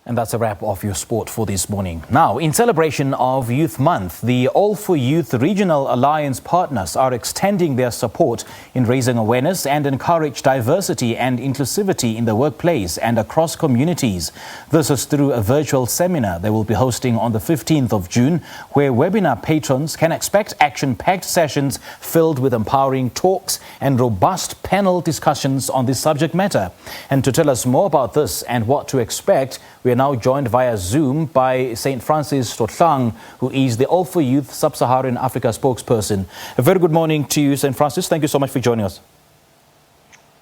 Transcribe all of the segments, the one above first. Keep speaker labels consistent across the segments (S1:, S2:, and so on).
S1: And that's a wrap of your sport for this morning. Now, in celebration of Youth Month, the All4Youth Regional Alliance partners are extending their support in raising awareness and encourage diversity and inclusivity in the workplace and across communities. This is through a virtual seminar they will be hosting on the 15th of June, where webinar patrons can expect action-packed sessions filled with empowering talks and robust panel discussions on this subject matter. And to tell us more about this and what to expect, we are now joined via Zoom by Saint-Francis Tohlang, who is the All4Youth Sub-Saharan Africa spokesperson. A very good morning to you, Saint-Francis. Thank you so much for joining us.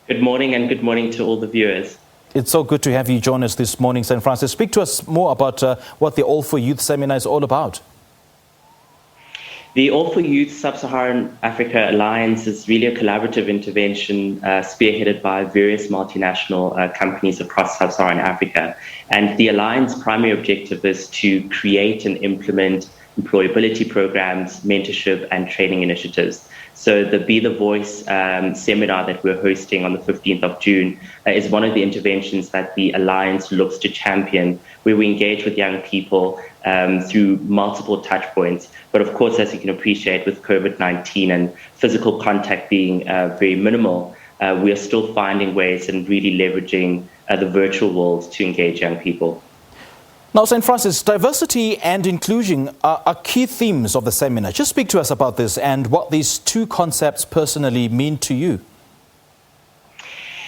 S2: Good morning, and good morning to all the viewers.
S1: It's so good to have you join us this morning, Saint-Francis. Speak to us more about what the All4Youth seminar is all about.
S2: The All4Youth Sub-Saharan Africa Alliance is really a collaborative intervention spearheaded by various multinational companies across Sub-Saharan Africa. And the Alliance's primary objective is to create and implement employability programs, mentorship and training initiatives. So the Be the Voice seminar that we're hosting on the 15th of June is one of the interventions that the Alliance looks to champion, where we engage with young people through multiple touch points. But of course, as you can appreciate, with COVID-19 and physical contact being very minimal, we are still finding ways and really leveraging the virtual world to engage young people.
S1: Now, Saint-Francis, diversity and inclusion are key themes of the seminar. Just speak to us about this and what these two concepts personally mean to you.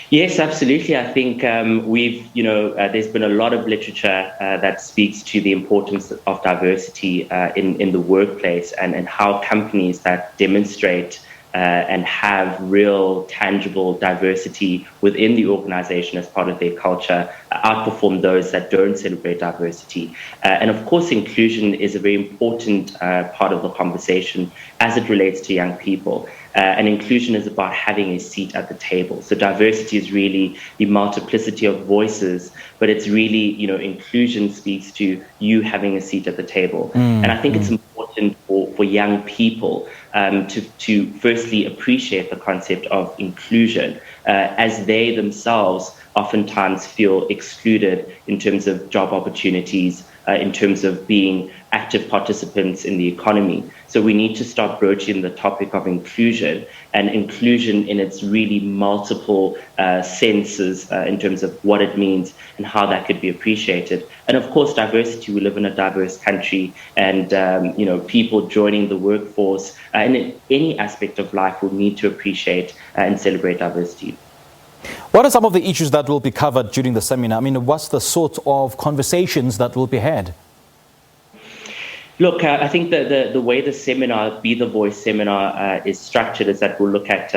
S2: Yes, absolutely. I think there's been a lot of literature that speaks to the importance of diversity in the workplace and how companies that demonstrate and have real, tangible diversity within the organization as part of their culture outperform those that don't celebrate diversity. And of course, inclusion is a very important part of the conversation as it relates to young people. And inclusion is about having a seat at the table. So diversity is really the multiplicity of voices, but it's really, inclusion speaks to you having a seat at the table. And I think it's important for young people to firstly appreciate the concept of inclusion as they themselves oftentimes feel excluded in terms of job opportunities, in terms of being active participants in the economy. So we need to start broaching the topic of inclusion, and inclusion in its really multiple senses in terms of what it means and how that could be appreciated. And of course, diversity. We live in a diverse country, and people joining the workforce and in any aspect of life will need to appreciate and celebrate diversity.
S1: What are some of the issues that will be covered during the seminar? I mean, what's the sort of conversations that will be had?
S2: Look, I think the way the seminar, Be the Voice seminar, is structured is that we'll look at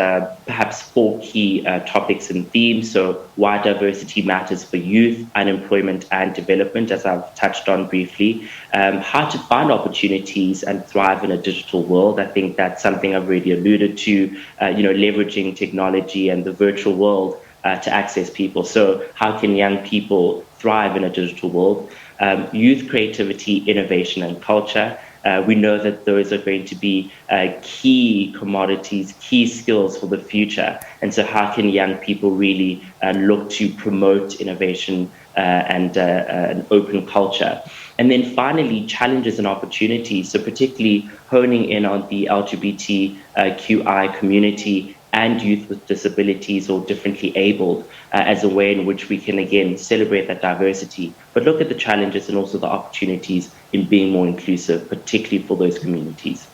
S2: perhaps 4 key topics and themes. So why diversity matters for youth, unemployment and development, as I've touched on briefly. How to find opportunities and thrive in a digital world. I think that's something I've already alluded to, leveraging technology and the virtual world to access people. So how can young people thrive in a digital world? Youth creativity, innovation and culture. We know that those are going to be key commodities, key skills for the future. And so how can young people really look to promote innovation and an open culture? And then finally, challenges and opportunities. So particularly honing in on the LGBTQI community and youth with disabilities or differently abled as a way in which we can, again, celebrate that diversity, but look at the challenges and also the opportunities in being more inclusive, particularly for those communities.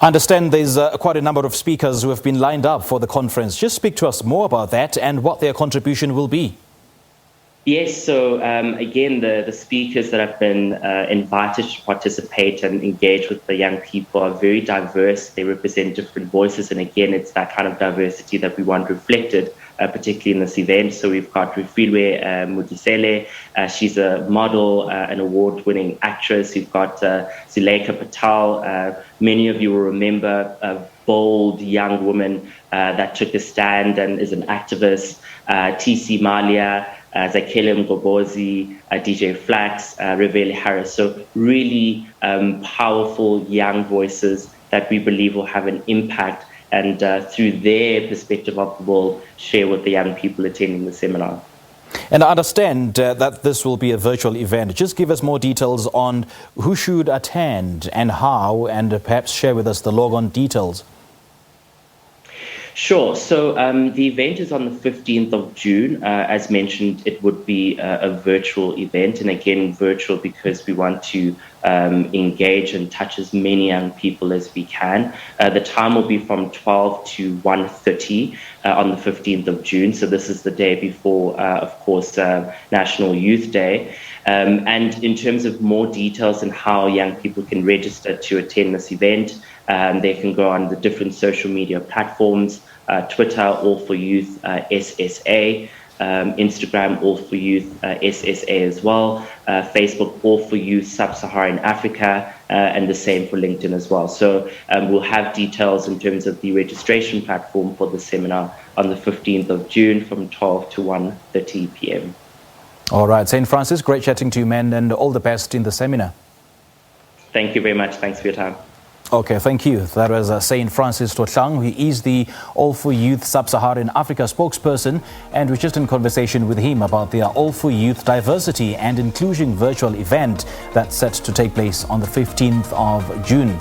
S1: I understand there's quite a number of speakers who have been lined up for the conference. Just speak to us more about that and what their contribution will be.
S2: Yes, so again, the speakers that have been invited to participate and engage with the young people are very diverse. They represent different voices. And again, it's that kind of diversity that we want reflected, particularly in this event. So we've got Rufilwe Mudisele. She's a model, an award-winning actress. We've got Zuleika Patel. Many of you will remember a bold young woman that took a stand and is an activist. TC Malia. Zakele Mgobozi, DJ Flax, Revele Harris. So really powerful young voices that we believe will have an impact and through their perspective of the world, share with the young people attending the seminar.
S1: And I understand that this will be a virtual event. Just give us more details on who should attend and how, and perhaps share with us the log-on details.
S2: Sure. So the event is on the 15th of June. As mentioned, it would be a virtual event, and again, virtual because we want to engage and touch as many young people as we can. The time will be from 12 to 1:30 on the 15th of June. So this is the day before, of course, National Youth Day. And in terms of more details on how young people can register to attend this event, they can go on the different social media platforms, Twitter, All4Youth SSA, Instagram, All4Youth SSA as well, Facebook, All4Youth Sub-Saharan Africa, and the same for LinkedIn as well. So we'll have details in terms of the registration platform for the seminar on the 15th of June from 12 to 1:30 p.m.
S1: All right, St. Francis, great chatting to you, man, and all the best in the seminar.
S2: Thank you very much. Thanks for your time.
S1: Okay, thank you. That was Saint-Francis Tohlang. He is the All4Youth Sub-Saharan Africa spokesperson, and we're just in conversation with him about the All4Youth Diversity and Inclusion virtual event that's set to take place on the 15th of June.